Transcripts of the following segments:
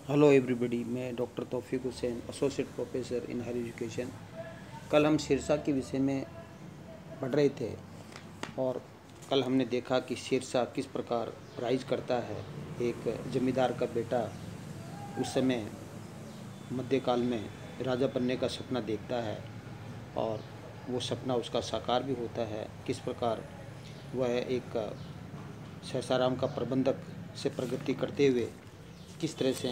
Hello everybody, मैं doctor Taufiq Hussain, associate professor in higher education. कल हम सिरसा के विषय में पढ़ रहे थे और कल हमने देखा कि सिरसा किस प्रकार राइज करता है। एक जमींदार का बेटा उस समय मध्यकाल में राजा बनने का सपना देखता है और वो सपना उसका साकार भी होता है। किस प्रकार वह एक सहसाराम का प्रबंधक से प्रगति करते हुए किस तरह से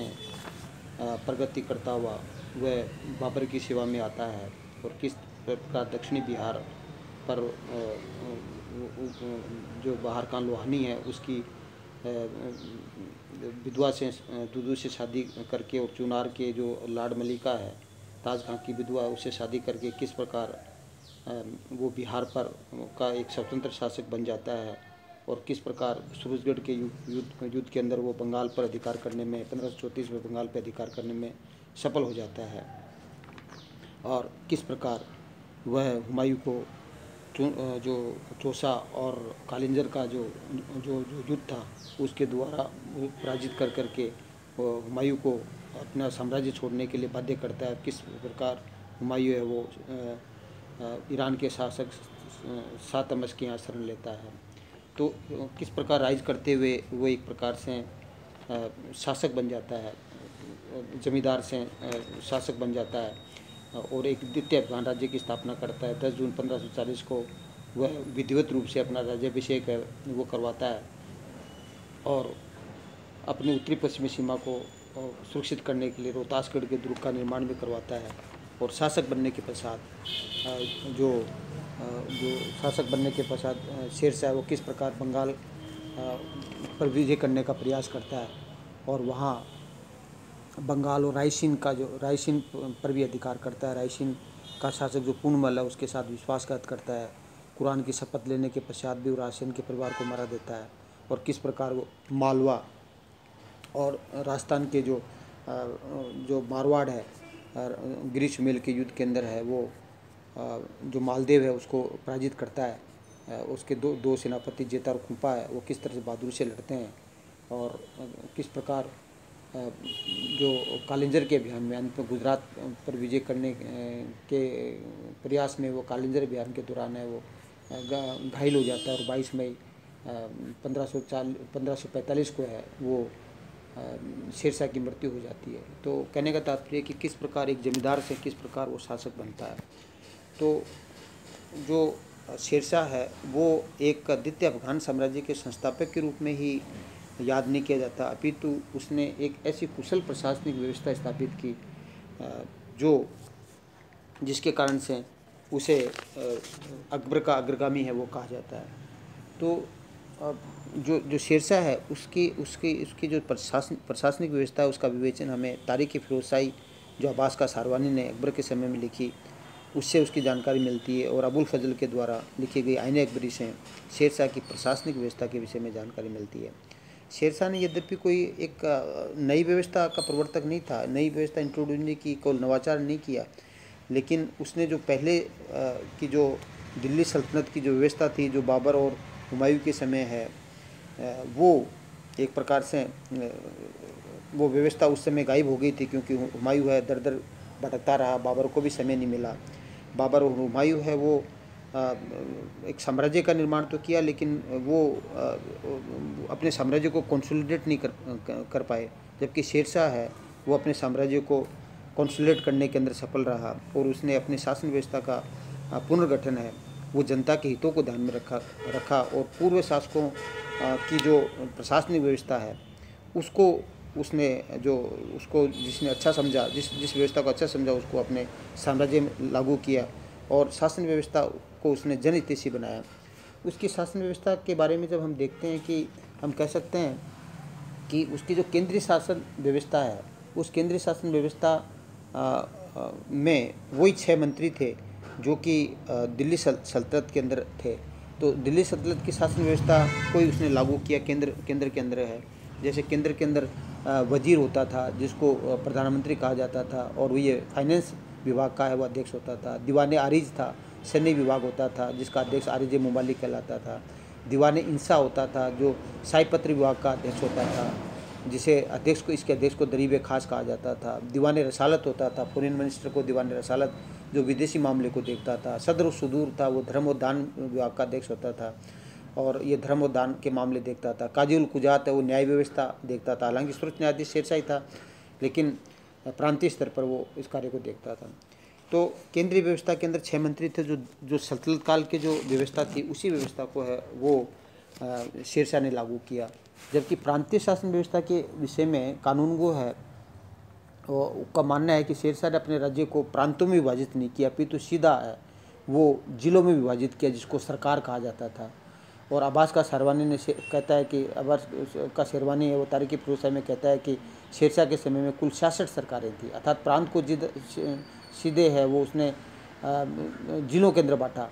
प्रगति करता हुआ वह बाबर की सेवा में आता है और किस प्रकार दक्षिणी बिहार पर जो बाहर का लोहानी है उसकी विधवा से दुदू से शादी करके और चुनार के जो लाड मलिका है ताज खां की विधवा उससे शादी करके किस प्रकार वो बिहार पर का एक स्वतंत्र शासक बन जाता है और किस प्रकार सूरजगढ़ के युद्ध के अंदर वो बंगाल पर अधिकार करने में 1534 में बंगाल पर अधिकार करने में सफल हो जाता है और किस प्रकार वह हुमायूं को जो चौसा और कालिंजर का जो जो जो युद्ध था उसके द्वारा पराजित कर करके हुमायूं को अपना साम्राज्य छोड़ने के लिए बाध्य करता है। किस प्रकार हुमायूं है वो ईरान के शासक शातमश के यहाँ शरण लेता है। तो किस प्रकार राइज करते हुए वो एक प्रकार से शासक बन जाता है, जमींदार से शासक बन जाता है और एक द्वितीय अफगान राज्य की स्थापना करता है। 10 जून 1540 को वह विधिवत रूप से अपना राज्याभिषेक है वो करवाता है और अपनी उत्तरी पश्चिमी सीमा को सुरक्षित करने के लिए रोहतासगढ़ के दुर्ग का निर्माण भी करवाता है और शासक बनने के पश्चात जो शासक बनने के पश्चात शेरशाह वो किस प्रकार बंगाल पर विजय करने का प्रयास करता है और वहाँ बंगाल और रायसीन पर भी अधिकार करता है। रायसीन का शासक जो पूर्णमल है उसके साथ विश्वासघात करता है। कुरान की शपथ लेने के पश्चात भी वो रायसीन के परिवार को मारा देता है और किस प्रकार वो मालवा और राजस्थान के जो मारवाड़ है ग्रीष्ममेल के युद्ध के अंदर है वो जो मालदेव है उसको पराजित करता है। उसके दो सेनापति जेता और खुंपा है वो किस तरह से बहादुरी से लड़ते हैं और किस प्रकार जो कालिंजर के अभियान में अंत में गुजरात पर विजय करने के प्रयास में वो कालिंजर अभियान के दौरान है वो घायल हो जाता है और 22 मई 1545 को है वो शेरशाह की मृत्यु हो जाती है। तो कहने का तात्पर्य कि किस प्रकार एक जमींदार से किस प्रकार वो शासक बनता है। तो जो शेरशाह है वो एक द्वितीय अफगान साम्राज्य के संस्थापक के रूप में ही याद नहीं किया जाता, अपितु उसने एक ऐसी कुशल प्रशासनिक व्यवस्था स्थापित की जिसके कारण से उसे अकबर का अग्रगामी है वो कहा जाता है। तो जो शेरशाह है उसकी जो प्रशासनिक व्यवस्था है उसका विवेचन हमें तारीख़ फिरोज़शाही जो अब्बास का सारवानी ने अकबर के समय में लिखी उससे उसकी जानकारी मिलती है और अबुल फजल के द्वारा लिखी गई आईने अकबरी से शेरशाह की प्रशासनिक व्यवस्था के विषय में जानकारी मिलती है। शेरशाह ने यद्यपि कोई एक नई व्यवस्था का प्रवर्तक नहीं था, नई व्यवस्था इंट्रोड्यूस नहीं की, कोई नवाचार नहीं किया, लेकिन उसने जो पहले की जो दिल्ली सल्तनत की जो व्यवस्था थी जो बाबर और हुमायूं के समय है वो एक प्रकार से वो व्यवस्था उस समय गायब हो गई थी क्योंकि हुमायूं है दर दर भटकता रहा, बाबर को भी समय नहीं मिला। बाबर और हुमायूं है वो एक साम्राज्य का निर्माण तो किया लेकिन वो अपने साम्राज्य को कंसोलिडेट नहीं कर पाए, जबकि शेरशाह है वो अपने साम्राज्य को कंसोलिडेट करने के अंदर सफल रहा और उसने अपने शासन व्यवस्था का पुनर्गठन है वो जनता के हितों को ध्यान में रखा और पूर्व शासकों की जो प्रशासनिक व्यवस्था है उसको जिसने अच्छा समझा, जिस व्यवस्था को अच्छा समझा उसको अपने साम्राज्य में लागू किया और शासन व्यवस्था को उसने जनहितैषी बनाया। उसकी शासन व्यवस्था के बारे में जब हम देखते हैं कि हम कह सकते हैं कि उसकी जो केंद्रीय शासन व्यवस्था है उस केंद्रीय शासन व्यवस्था में वही 6 मंत्री थे जो कि दिल्ली सल्तनत के अंदर थे। तो दिल्ली सल्तनत की शासन व्यवस्था को ही उसने लागू किया, केंद्र के अंदर है। जैसे केंद्र के अंदर वजीर होता था जिसको प्रधानमंत्री कहा जाता था और वो ये फाइनेंस विभाग का है वो अध्यक्ष होता था। दीवान आरिज था, सैन्य विभाग होता था जिसका अध्यक्ष आरिज मुमालिक कहलाता था। दीवान इंसा होता था जो शाही पत्र विभाग का अध्यक्ष होता था जिसे अध्यक्ष को, इसके अध्यक्ष को दरीब खास कहा जाता था। दीवान रसालत होता था, फॉरेन मिनिस्टर को दीवान रसालत जो विदेशी मामले को देखता था। सदर सुदूर था, वो धर्म और दान विभाग का अध्यक्ष होता था और ये धर्म और दान के मामले देखता था। काजी उल कुजात है, वो न्याय व्यवस्था देखता था। हालांकि सर्वोच्च न्यायाधीश शेरशाही था, लेकिन प्रांतीय स्तर पर वो इस कार्य को देखता था। तो केंद्रीय व्यवस्था के अंदर 6 मंत्री थे। जो सल्तनत काल की जो व्यवस्था थी, उसी व्यवस्था को है वो शेरशाह ने लागू किया। जबकि प्रांतीय शासन व्यवस्था के विषय में कानून वो है, उसका मानना है कि शेरशाह ने अपने राज्य को प्रांतों में विभाजित नहीं किया, अपितु सीधा है वो जिलों में विभाजित किया, जिसको सरकार कहा जाता था। और अब्बास का शेरवानी ने कहता है कि अब्बास का शेरवानी है वो तारीख़ फ़िरोज़शाह में कहता है कि शेरशाह के समय में कुल 66 सरकारें थी, अर्थात प्रांत को सीधे है वो उसने जिलों के अंदर बांटा।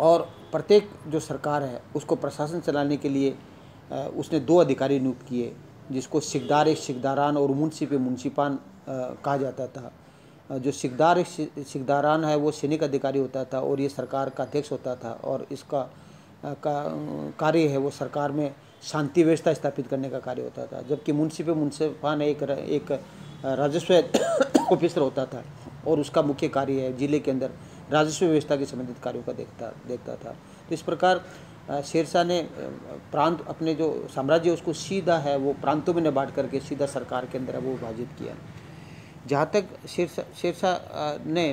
और प्रत्येक जो सरकार है उसको प्रशासन चलाने के लिए उसने 2 अधिकारी नियुक्त किए, जिसको सिकदार एक सिकदारान और मुंसिफ मुंसिपान कहा जाता था। जो सिकदार एक सिकदारान है वो सैनिक अधिकारी होता था और ये सरकार का अध्यक्ष होता था, और इसका कार्य है वो सरकार में शांति व्यवस्था स्थापित करने का कार्य होता था। जबकि मुंसिफ मुंसिपान एक राजस्व ऑफिसर होता था और उसका मुख्य कार्य है जिले के अंदर राजस्व व्यवस्था के संबंधित कार्यों का देखता था। तो इस प्रकार शेरशाह ने प्रांत, अपने जो साम्राज्य उसको सीधा है वो प्रांतों में न बांट करके सीधा सरकार के अंदर वो विभाजित किया। जहाँ तक शेरशाह ने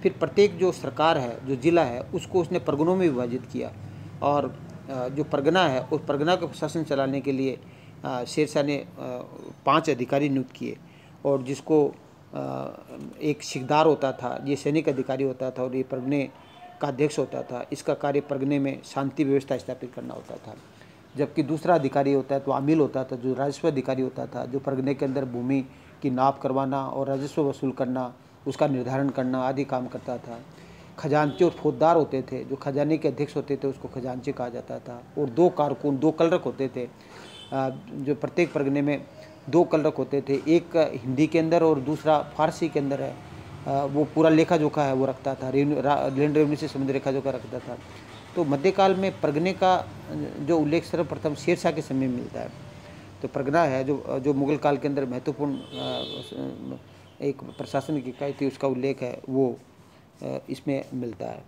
फिर प्रत्येक जो सरकार है, जो जिला है, उसको उसने परगनों में विभाजित किया, और जो परगना है उस परगना का प्रशासन चलाने के लिए शेरशाह ने 5 अधिकारी नियुक्त किए, और जिसको एक सिकदार होता था, ये सैनिक अधिकारी होता था, और ये परगने का अध्यक्ष होता था। इसका कार्य परगने में शांति व्यवस्था स्थापित करना होता था। जबकि दूसरा अधिकारी होता है तो आमिल होता था, जो राजस्व अधिकारी होता था, जो परगने के अंदर भूमि की नाप करवाना और राजस्व वसूल करना, उसका निर्धारण करना आदि काम करता था। खजांची और फौजदार होते थे, जो खजाने के अध्यक्ष होते थे उसको खजांची कहा जाता था। और 2 कारकुन, 2 कलरक होते थे, जो प्रत्येक परगने में 2 कलरक होते थे, एक हिंदी के अंदर और दूसरा फारसी के अंदर है। वो पूरा लेखा जोखा है वो रखता था, लैंड रेवेन्यू से संबंधित लेखा जोखा रखता था। तो मध्यकाल में परगने का जो उल्लेख सर्वप्रथम शेरशाह के समय में मिलता है। तो परगना है जो मुगल काल के अंदर महत्वपूर्ण एक प्रशासनिक इकाई थी, उसका उल्लेख है वो इसमें मिलता है।